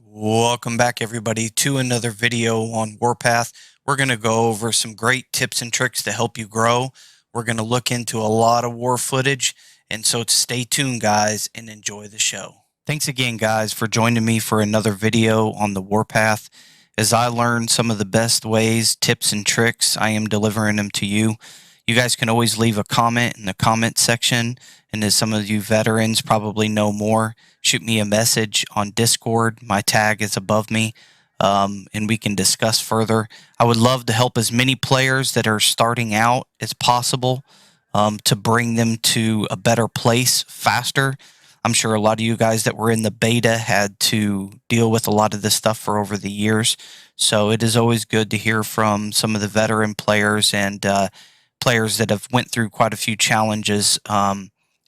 Welcome back, everybody, to another video on Warpath. We're going to go over some great tips and tricks to help you grow. We're going to look into a lot of war footage, and so stay tuned, guys, and enjoy the show. Thanks again, guys, for joining me for another video on the Warpath. As I learn some of the best ways, tips, and tricks, I am delivering them to you. You guys can always leave a comment in the comment section, and as some of you veterans probably know more, shoot me a message on Discord. My tag is above me, and we can discuss further. I would love to help as many players that are starting out as possible, to bring them to a better place faster. I'm sure a lot of you guys that were in the beta had to deal with a lot of this stuff for over the years. So it is always good to hear from some of the veteran players and players that have went through quite a few challenges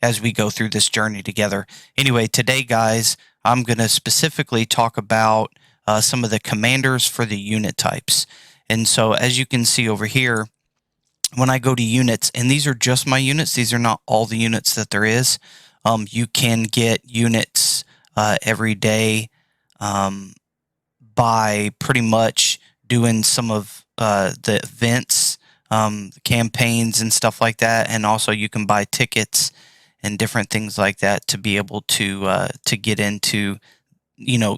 as we go through this journey together. Anyway, today, guys, I'm going to specifically talk about some of the commanders for the unit types. And so as you can see over here, when I go to units, and these are just my units, these are not all the units that there is. You can get units every day by pretty much doing some of the events, campaigns and stuff like that. And also you can buy tickets and different things like that to be able to get into,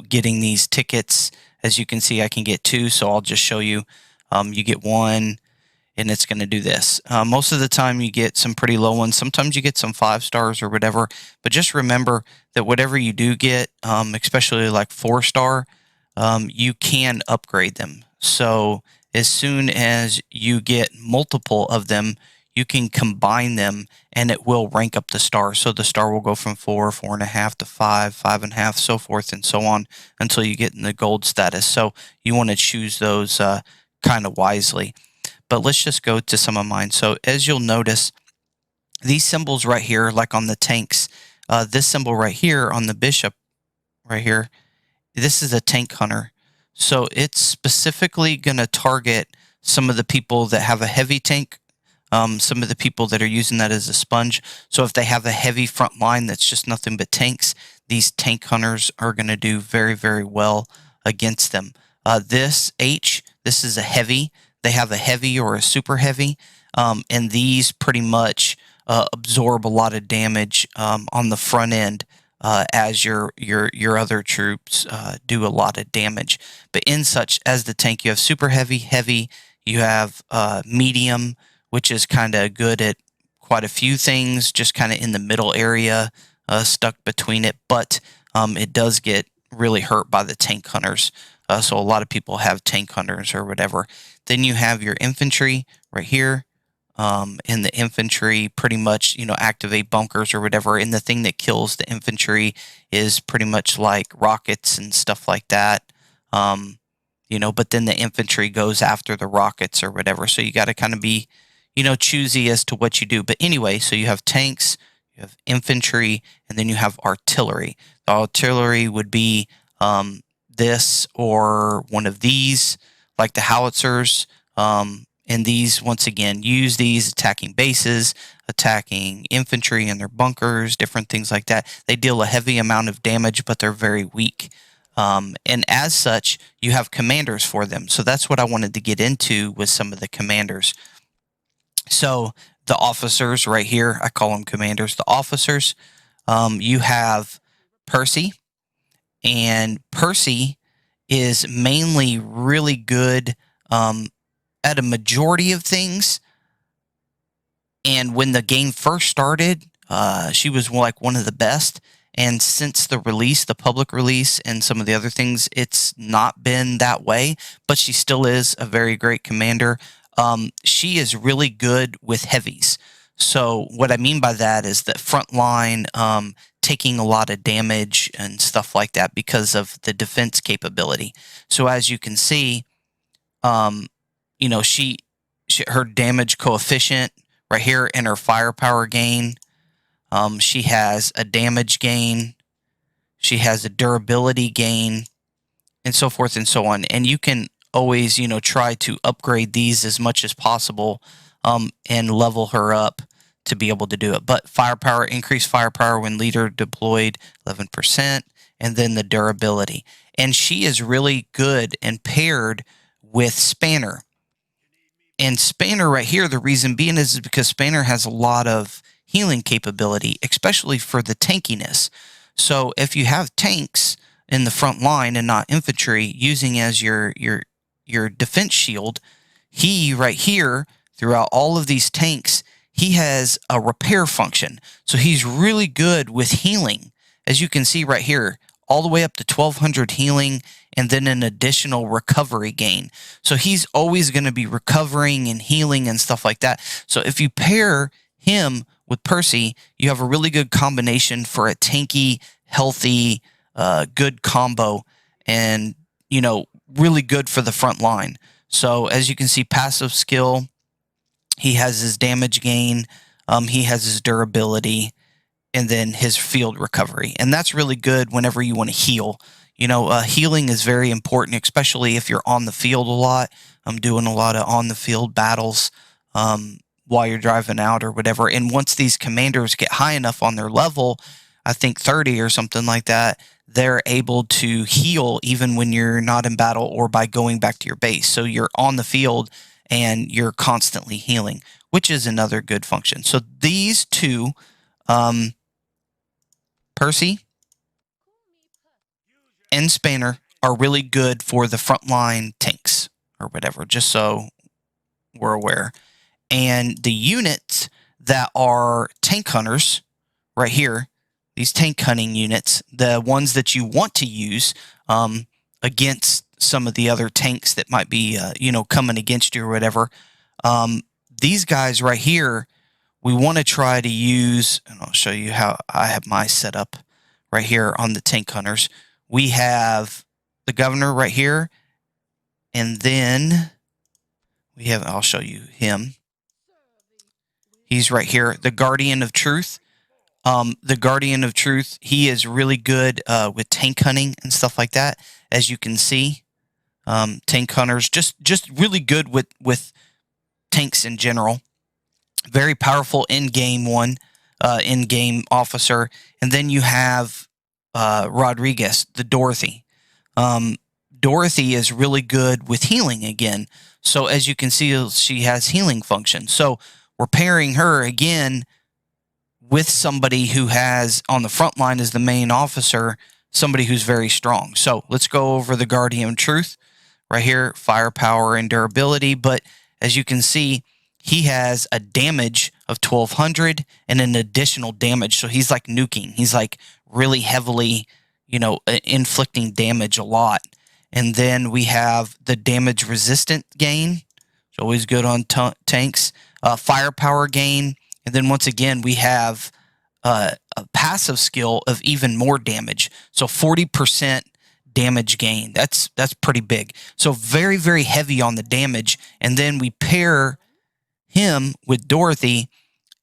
getting these tickets. As you can see, I can get 2, so I'll just show you. You get 1, and it's going to do this. Most of the time you get some pretty low ones. Sometimes you get some 5 stars or whatever, but just remember that whatever you do get, especially like 4-star, you can upgrade them. So as soon as you get multiple of them, you can combine them and it will rank up the star. So the star will go from 4, 4.5 to 5, 5.5, so forth and so on until you get in the gold status. So you want to choose those kind of wisely. But let's just go to some of mine. So as you'll notice, these symbols right here, like on the tanks, this symbol right here on the bishop right here, this is a tank hunter. So it's specifically going to target some of the people that have a heavy tank, some of the people that are using that as a sponge. So if they have a heavy front line that's just nothing but tanks, these tank hunters are going to do very, very well against them. This is a heavy. They have a heavy or a super heavy, and these pretty much absorb a lot of damage on the front end as your other troops do a lot of damage. But in such as the tank, you have super heavy, heavy. You have medium, which is kind of good at quite a few things, just kind of in the middle area, stuck between it. But it does get really hurt by the tank hunters. So a lot of people have tank hunters or whatever. Then you have your infantry right here. And the infantry pretty much, activate bunkers or whatever. And the thing that kills the infantry is pretty much like rockets and stuff like that. But then the infantry goes after the rockets or whatever. So you got to kind of be, choosy as to what you do. But anyway, so you have tanks, you have infantry, and then you have artillery. The artillery would be this or one of these, like the howitzers. And these, once again, use these attacking bases, attacking infantry in their bunkers, different things like that. They deal a heavy amount of damage, but they're very weak. And as such, you have commanders for them. So that's what I wanted to get into with some of the commanders. So the officers right here, I call them commanders. The officers, you have Percy, and Percy is mainly really good at a majority of things. And when the game first started, she was like one of the best. And since the release, the public release, and some of the other things, it's not been that way. But she still is a very great commander. She is really good with heavies. So what I mean by that is that front line, taking a lot of damage and stuff like that because of the defense capability. So as you can see, her damage coefficient right here and her firepower gain. She has a damage gain. She has a durability gain, and so forth and so on. And you can always, try to upgrade these as much as possible, and level her up to be able to do it. But firepower, increased firepower when leader deployed 11%, and then the durability. And she is really good and paired with Spanner. And Spanner right here, the reason being is because Spanner has a lot of healing capability, especially for the tankiness. So if you have tanks in the front line and not infantry using as your defense shield, he right here throughout all of these tanks, he has a repair function. So he's really good with healing. As you can see right here, all the way up to 1200 healing and then an additional recovery gain. So he's always going to be recovering and healing and stuff like that. So if you pair him with Percy, you have a really good combination for a tanky, healthy, good combo, and really good for the front line. So as you can see, passive skill, he has his damage gain, he has his durability, and then his field recovery. And that's really good whenever you want to heal. Healing is very important, especially if you're on the field a lot. I'm doing a lot of on the field battles while you're driving out or whatever. And once these commanders get high enough on their level, I think 30 or something like that, they're able to heal even when you're not in battle or by going back to your base. So you're on the field and you're constantly healing, which is another good function. So these two, Percy and Spanner, are really good for the frontline tanks or whatever, just so we're aware. And the units that are tank hunters right here, these tank hunting units, the ones that you want to use against some of the other tanks that might be, coming against you or whatever, these guys right here, we want to try to use, and I'll show you how I have my setup right here on the tank hunters. We have the governor right here, and then we have, I'll show you him. He's right here, the Guardian of Truth. The Guardian of Truth, he is really good with tank hunting and stuff like that. As you can see, tank hunters, just really good with tanks in general. Very powerful in-game one, in-game officer. And then you have Rodriguez, the Dorothy. Dorothy is really good with healing again. So as you can see, she has healing function. So we're pairing her again with somebody who has on the front line as the main officer, somebody who's very strong. So let's go over the Guardian of Truth right here, firepower and durability. But as you can see, he has a damage of 1200 and an additional damage. So he's like nuking. He's like really heavily, inflicting damage a lot. And then we have the damage resistant gain. It's always good on tanks. Firepower gain. And then once again, we have a passive skill of even more damage. So 40% damage gain. That's pretty big. So very, very heavy on the damage. And then we pair him with Dorothy,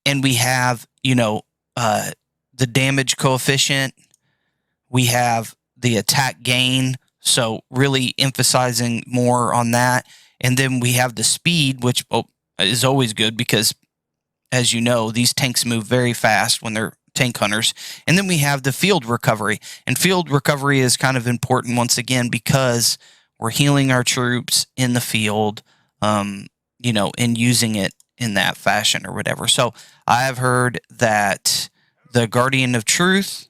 and we have, the damage coefficient. We have the attack gain. So really emphasizing more on that. And then we have the speed, which is always good because, as you know, these tanks move very fast when they're tank hunters. And then we have the field recovery. And field recovery is kind of important once again because we're healing our troops in the field, and using it in that fashion or whatever. So I have heard that the Guardian of Truth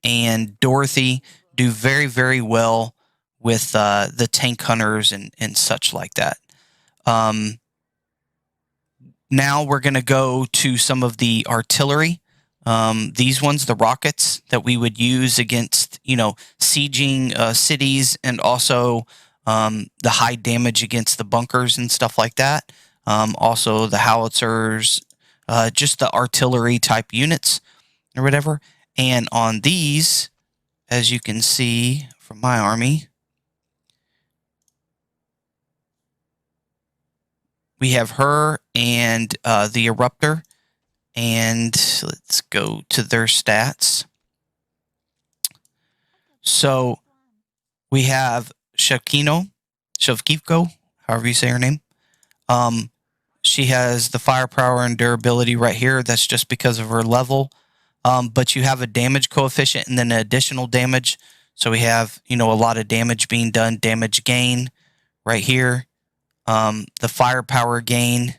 and Dorothy do very, very well with the tank hunters and such like that. Now we're going to go to some of the artillery. These ones, the rockets that we would use against, sieging cities, and also the high damage against the bunkers and stuff like that. Also the howitzers, just the artillery type units or whatever. And on these, as you can see from my army, we have her and the Eruptor. And let's go to their stats. So we have Shavkivko, however you say her name. She has the firepower and durability right here. That's just because of her level. but you have a damage coefficient and then additional damage. So we have, a lot of damage being done, damage gain right here, the firepower gain,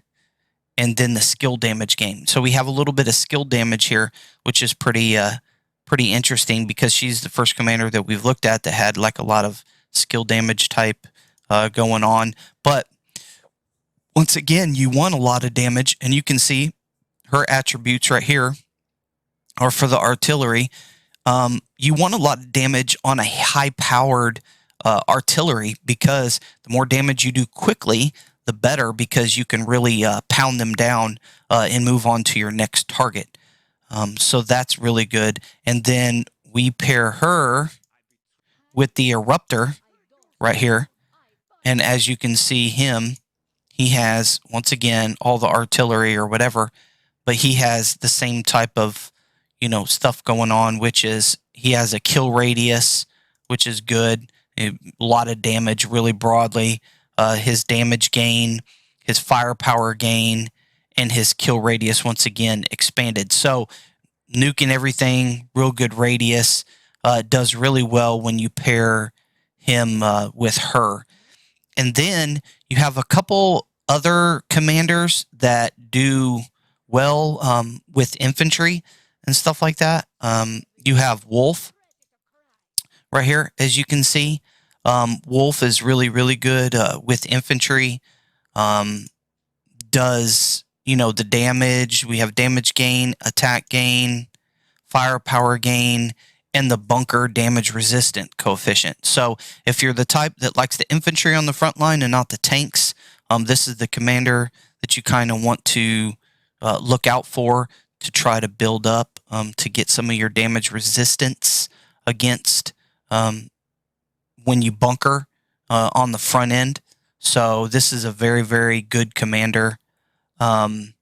and then the skill damage gain. So we have a little bit of skill damage here, which is pretty interesting because she's the first commander that we've looked at that had like a lot of skill damage type going on. But once again, you want a lot of damage, and you can see her attributes right here are for the artillery. You want a lot of damage on a high-powered artillery because the more damage you do quickly, the better, because you can really pound them down and move on to your next target. So that's really good. And then we pair her with the Eruptor right here. And as you can see him, he has, once again, all the artillery or whatever, but he has the same type of, stuff going on, which is he has a kill radius, which is good. A lot of damage really broadly. His damage gain, his firepower gain, and his kill radius, once again, expanded. So nuking everything, real good radius. Does really well when you pair him with her. And then you have a couple other commanders that do well with infantry and stuff like that. You have Wolf right here, as you can see. Wolf is really, really good with infantry. Does, the damage. We have damage gain, attack gain, firepower gain, and the bunker damage resistant coefficient. So if you're the type that likes the infantry on the front line and not the tanks, this is the commander that you kind of want to look out for to try to build up to get some of your damage resistance against when you bunker on the front end. So this is a very, very good commander. The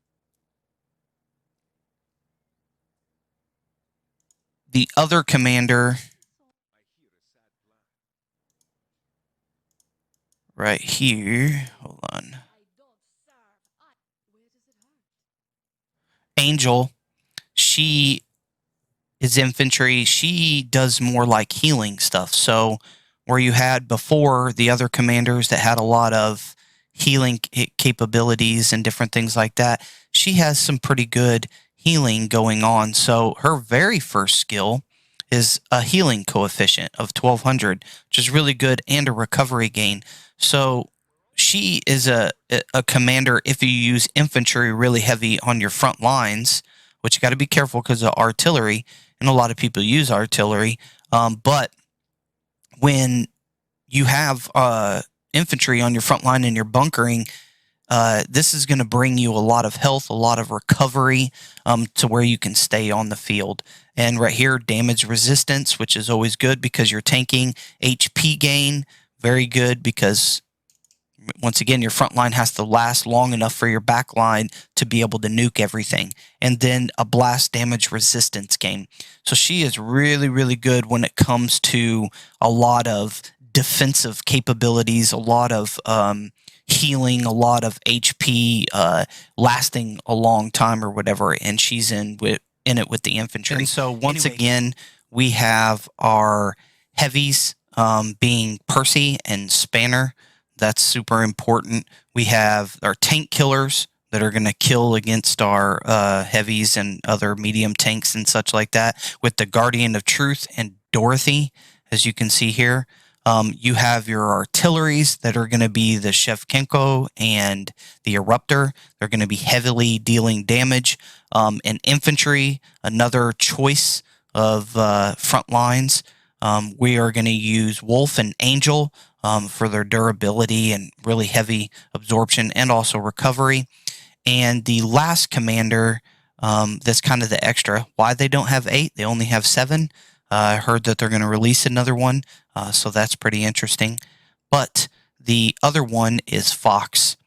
other commander right here, hold on. Angel, she is infantry. She does more like healing stuff. So where you had before the other commanders that had a lot of healing capabilities and different things like that, she has some pretty good healing going on. So her very first skill is a healing coefficient of 1200, which is really good, and a recovery gain. So she is a commander if you use infantry really heavy on your front lines, which you got to be careful because of artillery, and a lot of people use artillery. But when you have infantry on your front line and you're bunkering, this is going to bring you a lot of health, a lot of recovery to where you can stay on the field. And right here, damage resistance, which is always good because you're tanking. HP gain, very good because, once again, your front line has to last long enough for your back line to be able to nuke everything. And then a blast damage resistance gain. So she is really, really good when it comes to a lot of defensive capabilities, a lot of healing, a lot of HP, lasting a long time or whatever, and she's in it with the infantry. And so once again, we have our heavies being Percy and Spanner. That's super important. We have our tank killers that are going to kill against our heavies and other medium tanks and such like that, with the Guardian of Truth and Dorothy, as you can see here. You have your artilleries that are going to be the Shevchenko and the Eruptor. They're going to be heavily dealing damage. And infantry, another choice of front lines. We are going to use Wolf and Angel for their durability and really heavy absorption and also recovery. And the last commander, that's kind of the extra. Why they don't have 8, they only have 7. I heard that they're going to release another one, so that's pretty interesting. But the other one is Fox.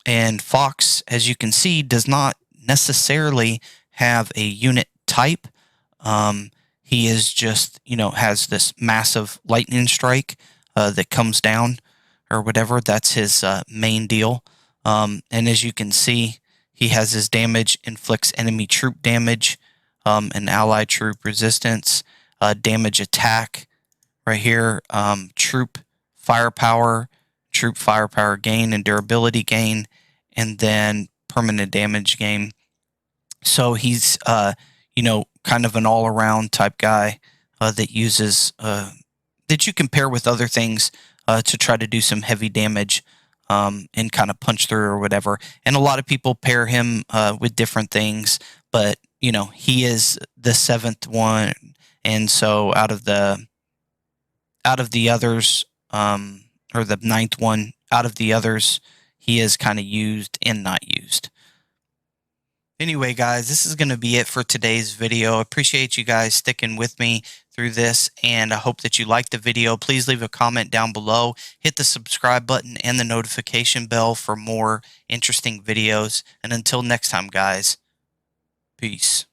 And Fox, as you can see, does not necessarily have a unit type. He is just, has this massive lightning strike that comes down or whatever. That's his main deal. And as you can see, he has his damage, inflicts enemy troop damage, and ally troop resistance, damage attack right here, troop firepower gain and durability gain, and then permanent damage gain. So he's, kind of an all-around type guy that uses that you can pair with other things to try to do some heavy damage and kind of punch through or whatever. And a lot of people pair him with different things, but he is the seventh one, and so out of the others, or the ninth one out of the others, he is kind of used and not used. Anyway, guys, this is going to be it for today's video. I appreciate you guys sticking with me through this, and I hope that you liked the video. Please leave a comment down below. Hit the subscribe button and the notification bell for more interesting videos. And until next time, guys, peace.